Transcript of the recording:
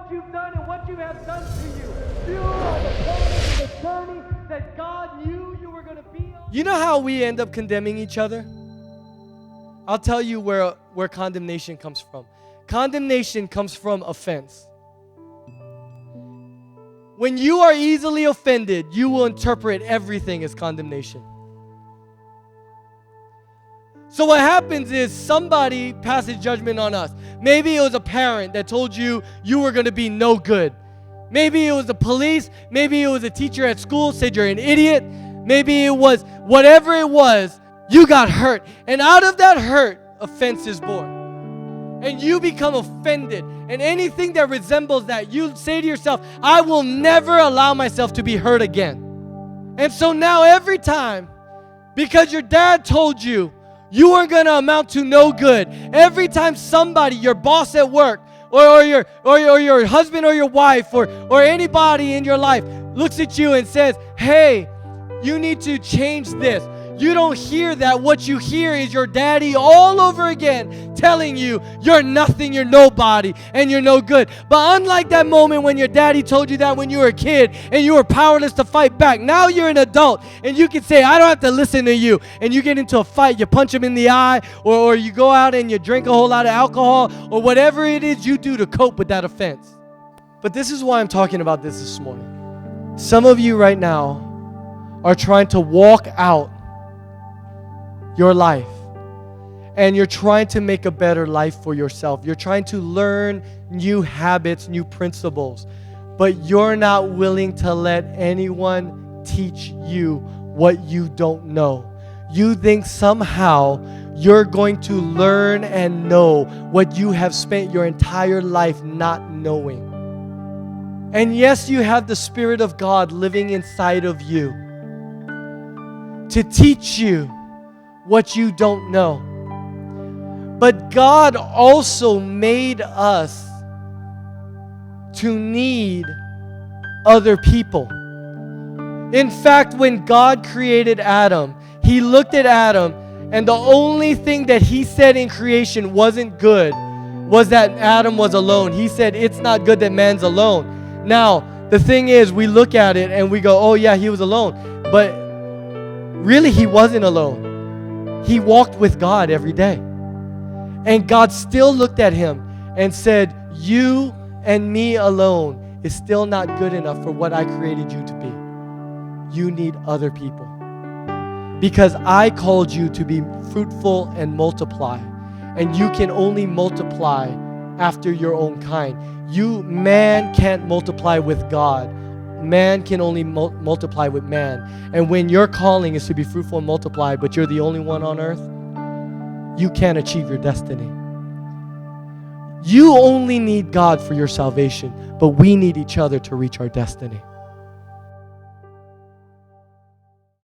what you've done and what you have done to you. You are the promise of the journey that God knew you were going to be on. You know how we end up condemning each other? I'll tell you where condemnation comes from. Condemnation comes from offense. When you are easily offended, you will interpret everything as condemnation. So what happens is somebody passes judgment on us. Maybe it was a parent that told you you were going to be no good. Maybe it was the police. Maybe it was a teacher at school said you're an idiot. Maybe it was whatever it was, you got hurt. And out of that hurt, offense is born. And you become offended. And anything that resembles that, you say to yourself, I will never allow myself to be hurt again. And so now every time, because your dad told you you weren't going to amount to no good, every time somebody, your boss at work, or your husband or your wife, or anybody in your life looks at you and says, hey, you need to change this. You don't hear that. What you hear is your daddy all over again telling you you're nothing, you're nobody, and you're no good. But unlike that moment when your daddy told you that when you were a kid and you were powerless to fight back, now you're an adult and you can say, I don't have to listen to you. And you get into a fight, you punch him in the eye, or you go out and you drink a whole lot of alcohol, or whatever it is you do to cope with that offense. But this is why I'm talking about this morning. Some of you right now are trying to walk out your life, and you're trying to make a better life for yourself. You're trying to learn new habits, new principles, but you're not willing to let anyone teach you what you don't know. You think somehow you're going to learn and know what you have spent your entire life not knowing. And yes, you have the Spirit of God living inside of you to teach you what you don't know. But God also made us to need other people. In fact, when God created Adam, He looked at Adam, and the only thing that He said in creation wasn't good was that Adam was alone. He said, it's not good that man's alone. Now, the thing is, we look at it and we go, oh yeah, he was alone. But really, he wasn't alone. He walked with God every day. And God still looked at him and said, you and me alone is still not good enough for what I created you to be. You need other people. Because I called you to be fruitful and multiply. And you can only multiply after your own kind. Man can't multiply with God. Man can only multiply with man. And when your calling is to be fruitful and multiply, but you're the only one on earth, you can't achieve your destiny. You only need God for your salvation, but we need each other to reach our destiny.